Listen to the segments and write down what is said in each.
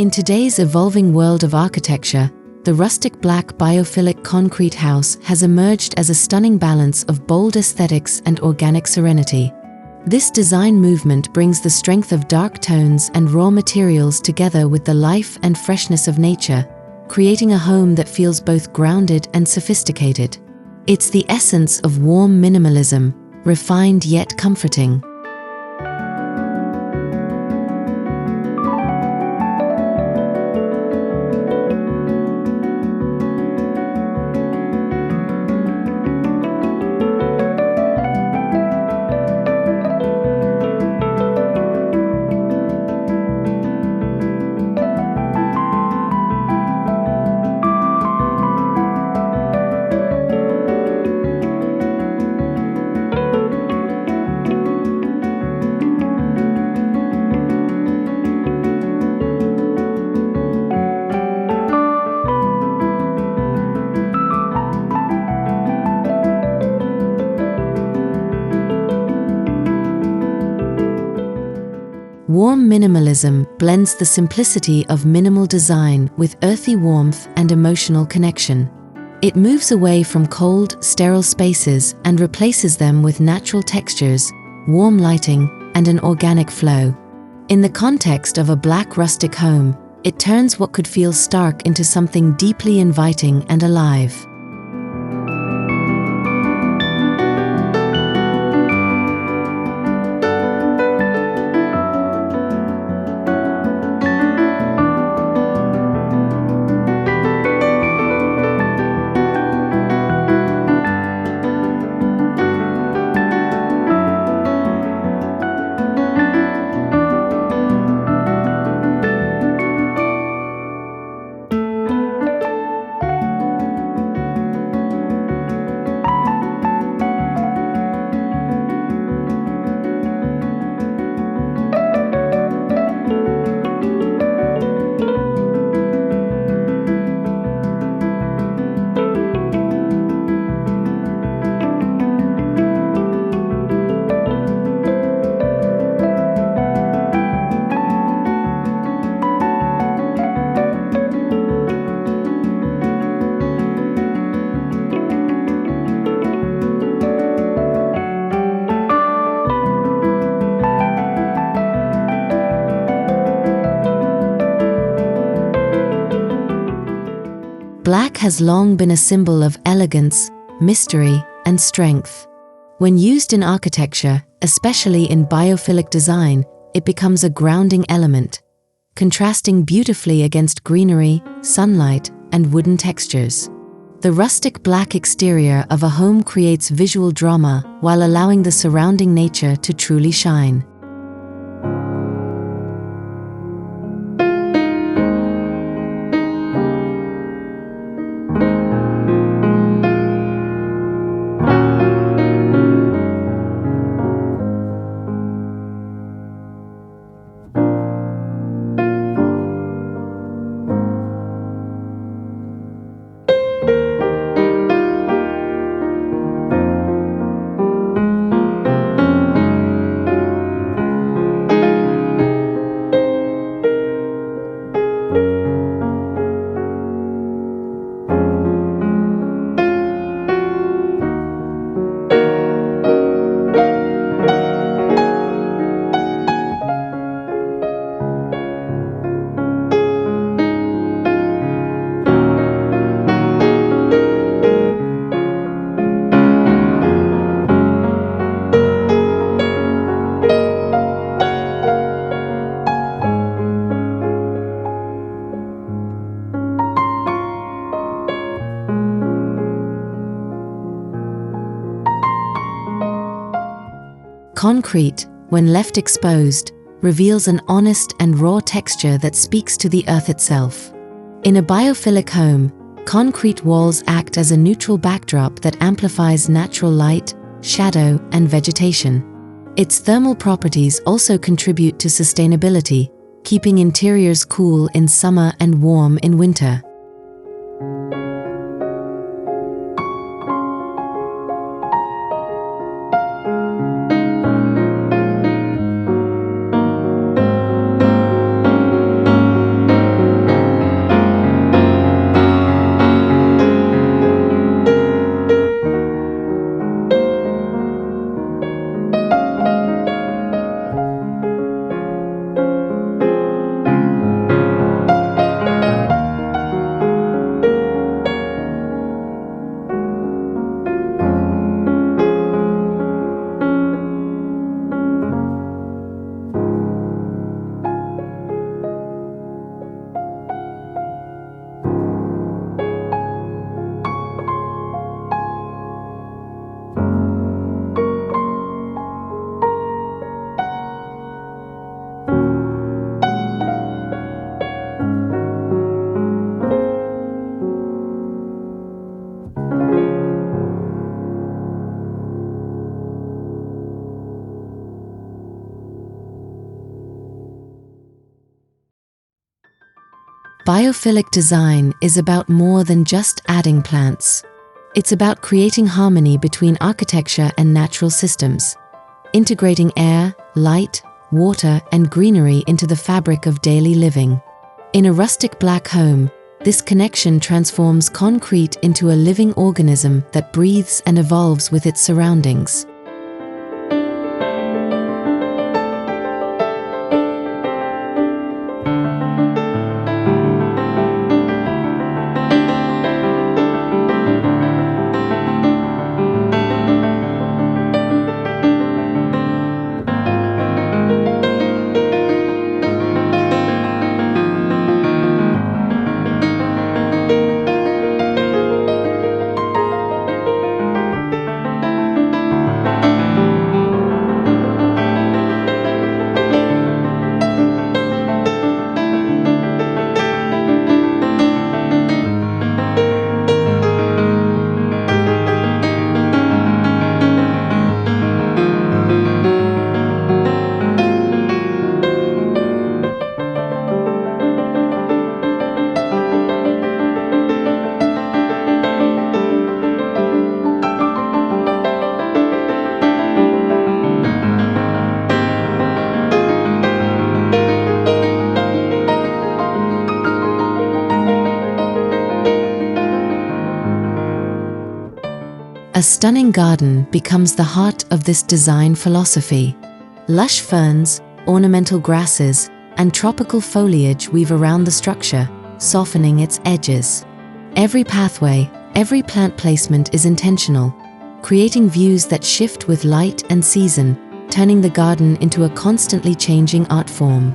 In today's evolving world of architecture, the rustic black biophilic concrete house has emerged as a stunning balance of bold aesthetics and organic serenity. This design movement brings the strength of dark tones and raw materials together with the life and freshness of nature, creating a home that feels both grounded and sophisticated. It's the essence of warm minimalism, refined yet comforting. Warm minimalism blends the simplicity of minimal design with earthy warmth and emotional connection. It moves away from cold, sterile spaces and replaces them with natural textures, warm lighting, and an organic flow. In the context of a black rustic home, it turns what could feel stark into something deeply inviting and alive. Black has long been a symbol of elegance, mystery, and strength. When used in architecture, especially in biophilic design, it becomes a grounding element, contrasting beautifully against greenery, sunlight, and wooden textures. The rustic black exterior of a home creates visual drama while allowing the surrounding nature to truly shine. Concrete, when left exposed, reveals an honest and raw texture that speaks to the earth itself. In a biophilic home, concrete walls act as a neutral backdrop that amplifies natural light, shadow, and vegetation. Its thermal properties also contribute to sustainability, keeping interiors cool in summer and warm in winter. Biophilic design is about more than just adding plants. It's about creating harmony between architecture and natural systems, integrating air, light, water, and greenery into the fabric of daily living. In a rustic black home, this connection transforms concrete into a living organism that breathes and evolves with its surroundings. A stunning garden becomes the heart of this design philosophy. Lush ferns, ornamental grasses, and tropical foliage weave around the structure, softening its edges. Every pathway, every plant placement is intentional, creating views that shift with light and season, turning the garden into a constantly changing art form.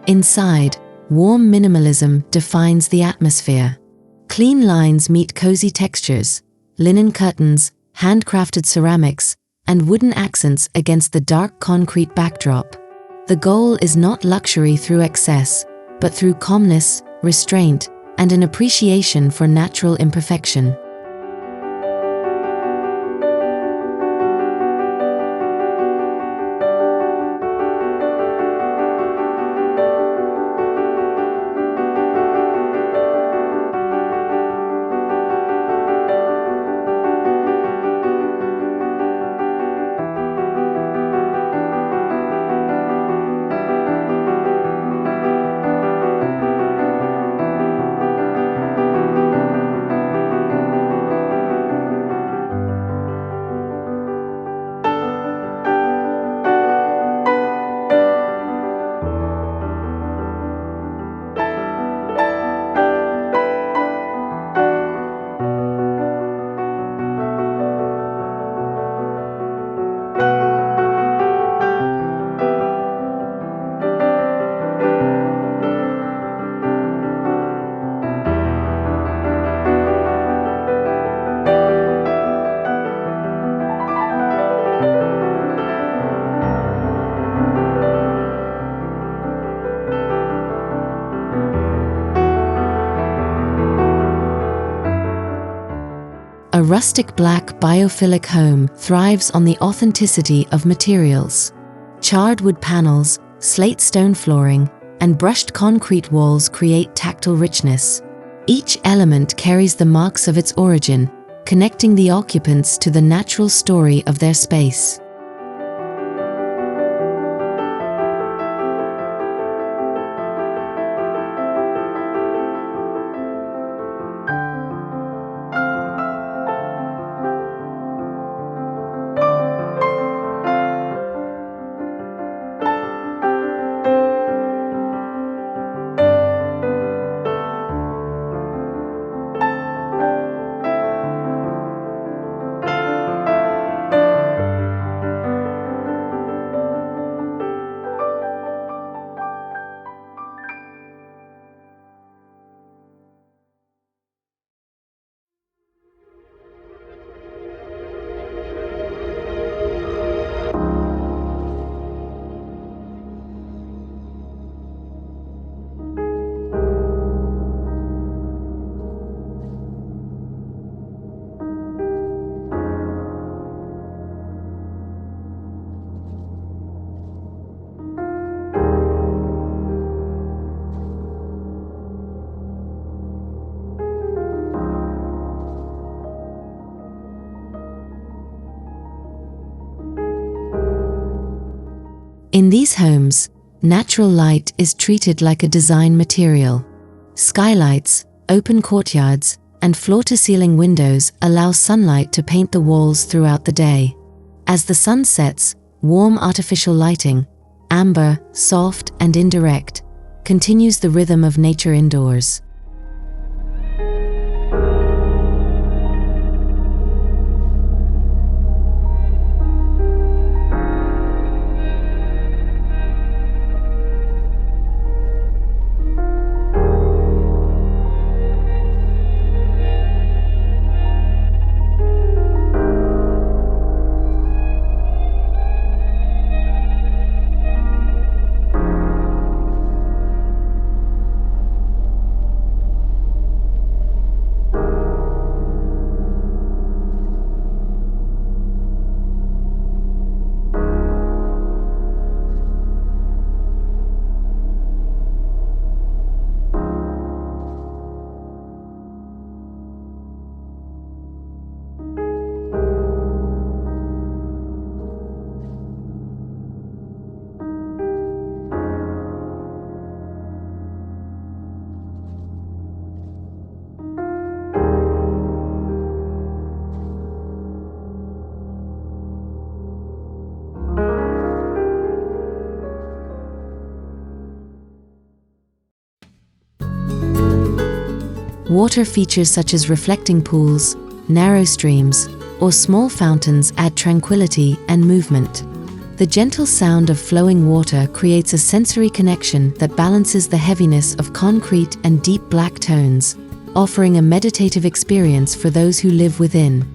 Inside, warm minimalism defines the atmosphere. Clean lines meet cozy textures, linen curtains, handcrafted ceramics, and wooden accents against the dark concrete backdrop. The goal is not luxury through excess, but through calmness, restraint, and an appreciation for natural imperfection. A rustic black biophilic home thrives on the authenticity of materials. Charred wood panels, slate stone flooring, and brushed concrete walls create tactile richness, Each element carries the marks of its origin, connecting the occupants to the natural story of their space. In these homes, natural light is treated like a design material. Skylights, open courtyards, and floor-to-ceiling windows allow sunlight to paint the walls throughout the day. As the sun sets, warm artificial lighting, amber, soft, and indirect, continues the rhythm of nature indoors. Water features such as reflecting pools, narrow streams, or small fountains add tranquility and movement. The gentle sound of flowing water creates a sensory connection that balances the heaviness of concrete and deep black tones, offering a meditative experience for those who live within.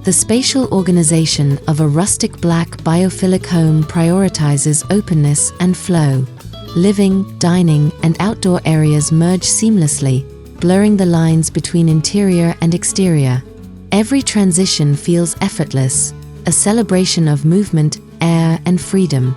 The spatial organization of a rustic black biophilic home prioritizes openness and flow. Living, dining, and outdoor areas merge seamlessly, blurring the lines between interior and exterior. Every transition feels effortless, a celebration of movement, air, and freedom.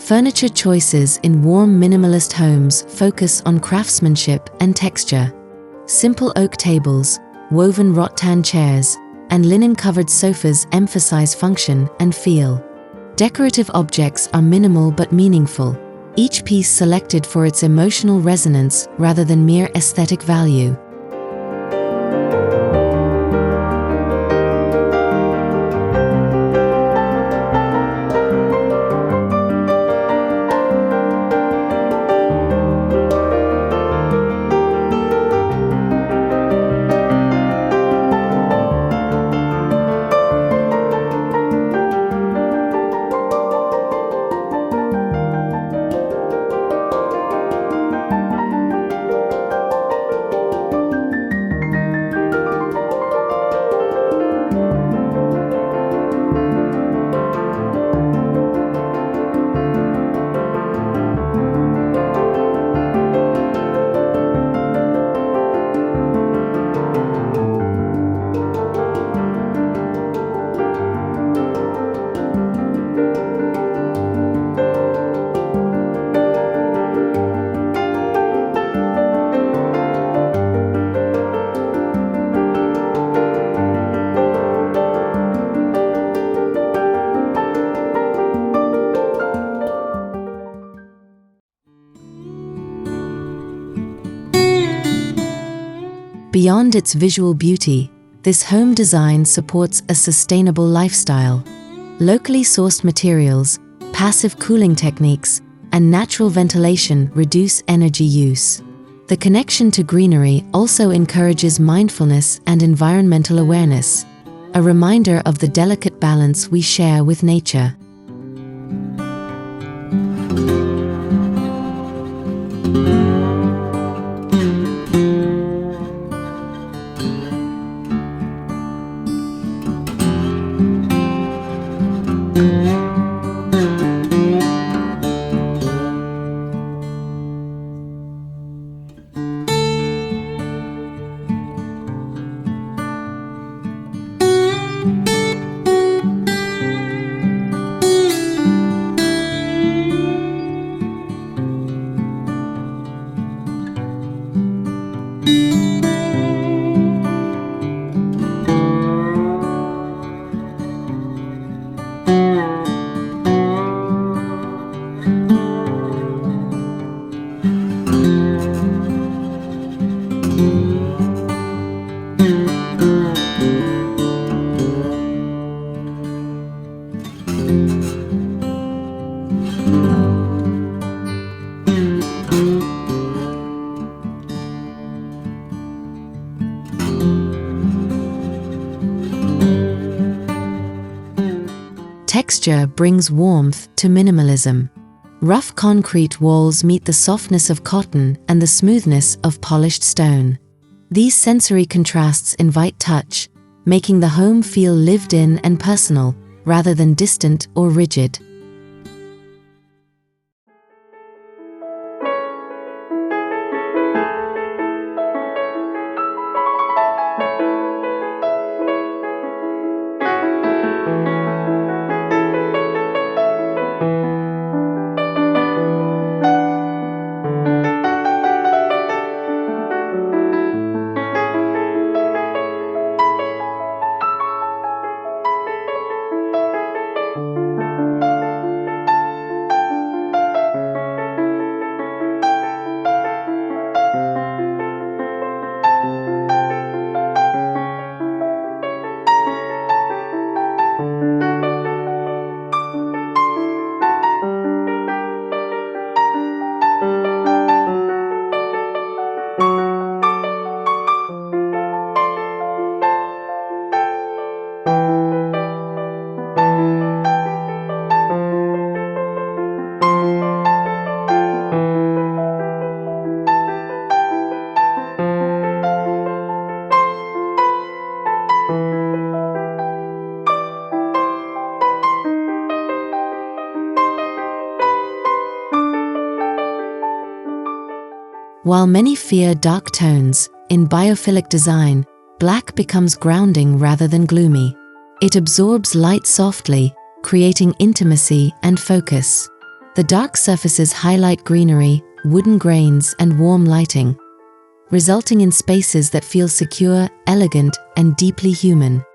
Furniture choices in warm minimalist homes focus on craftsmanship and texture. Simple oak tables, woven rattan chairs, and linen-covered sofas emphasize function and feel. Decorative objects are minimal but meaningful, each piece selected for its emotional resonance rather than mere aesthetic value. Beyond its visual beauty, this home design supports a sustainable lifestyle. Locally sourced materials, passive cooling techniques, and natural ventilation reduce energy use. The connection to greenery also encourages mindfulness and environmental awareness, a reminder of the delicate balance we share with nature. Texture brings warmth to minimalism. Rough concrete walls meet the softness of cotton and the smoothness of polished stone. These sensory contrasts invite touch, making the home feel lived in and personal, rather than distant or rigid. While many fear dark tones, in biophilic design, black becomes grounding rather than gloomy. It absorbs light softly, creating intimacy and focus. The dark surfaces highlight greenery, wooden grains, and warm lighting, resulting in spaces that feel secure, elegant, and deeply human.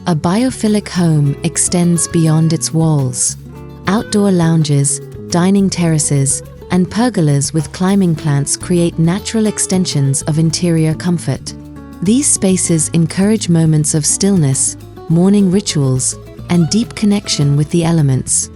A biophilic home extends beyond its walls. Outdoor lounges, dining terraces, and pergolas with climbing plants create natural extensions of interior comfort. These spaces encourage moments of stillness, morning rituals, and deep connection with the elements.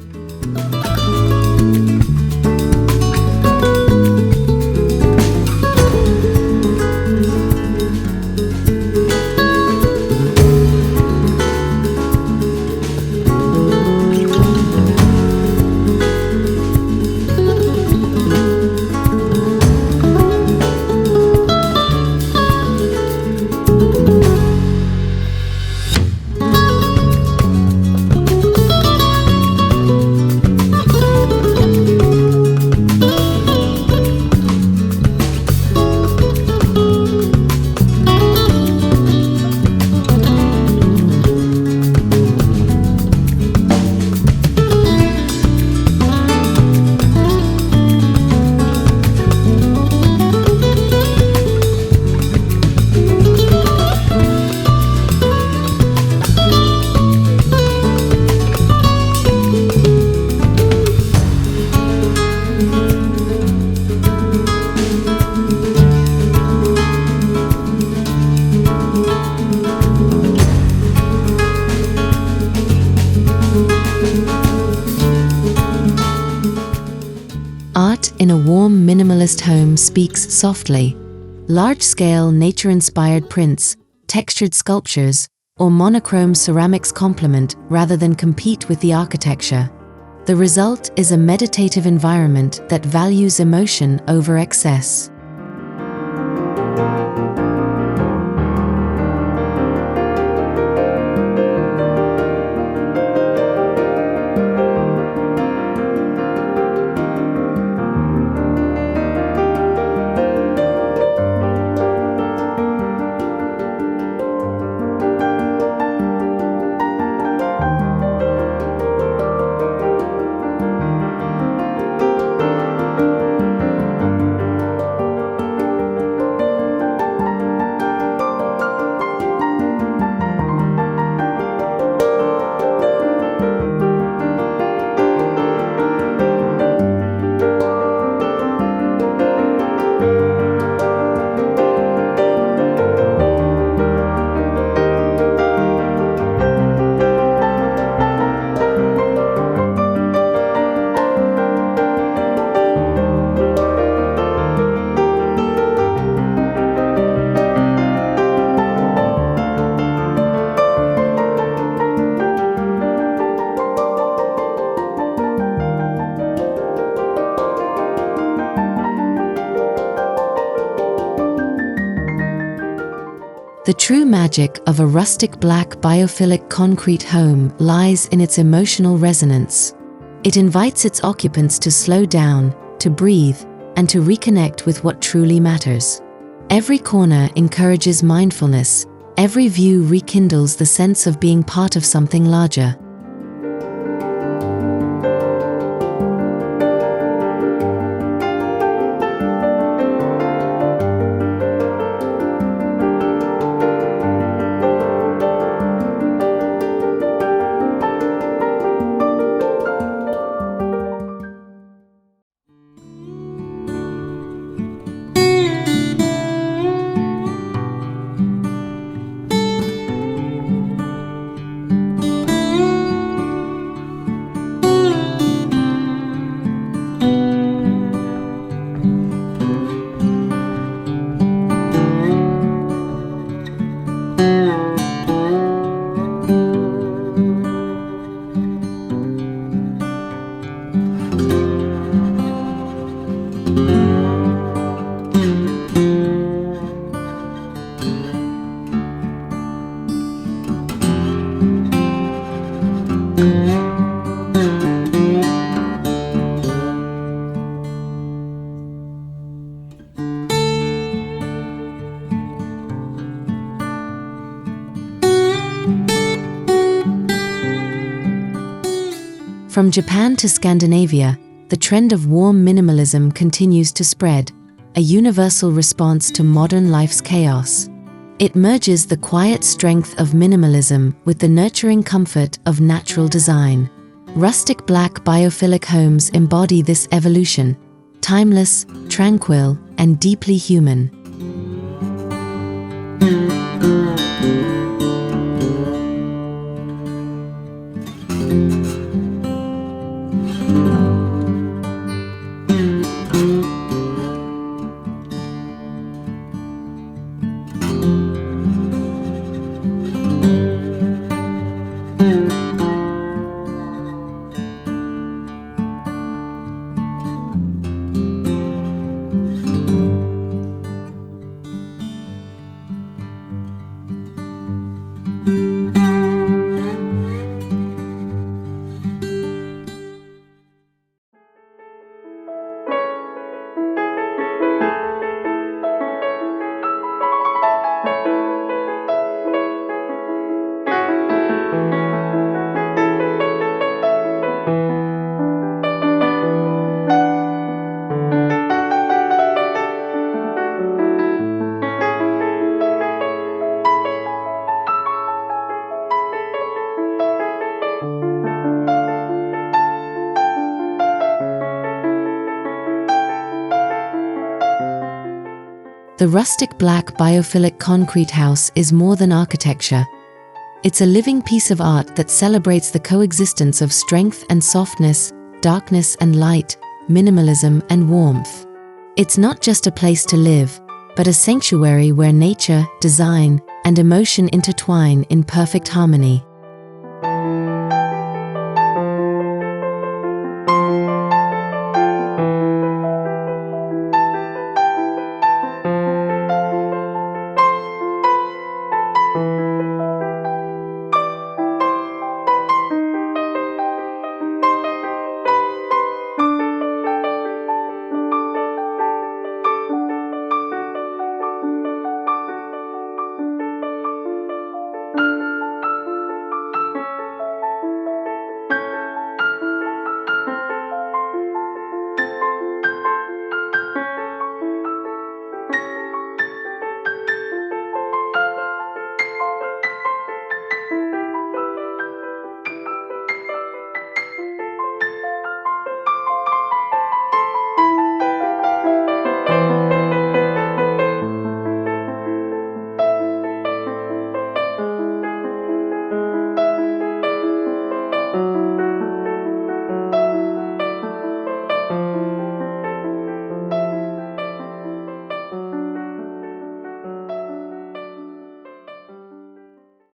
Art in a warm minimalist home speaks softly. Large-scale nature-inspired prints, textured sculptures, or monochrome ceramics complement rather than compete with the architecture. The result is a meditative environment that values emotion over excess. The true magic of a rustic black biophilic concrete home lies in its emotional resonance. It invites its occupants to slow down, to breathe, and to reconnect with what truly matters. Every corner encourages mindfulness, every view rekindles the sense of being part of something larger. From Japan to Scandinavia, the trend of warm minimalism continues to spread, a universal response to modern life's chaos. It merges the quiet strength of minimalism with the nurturing comfort of natural design. Rustic black biophilic homes embody this evolution, timeless, tranquil, and deeply human. The rustic black biophilic concrete house is more than architecture. It's a living piece of art that celebrates the coexistence of strength and softness, darkness and light, minimalism and warmth. It's not just a place to live, but a sanctuary where nature, design, and emotion intertwine in perfect harmony.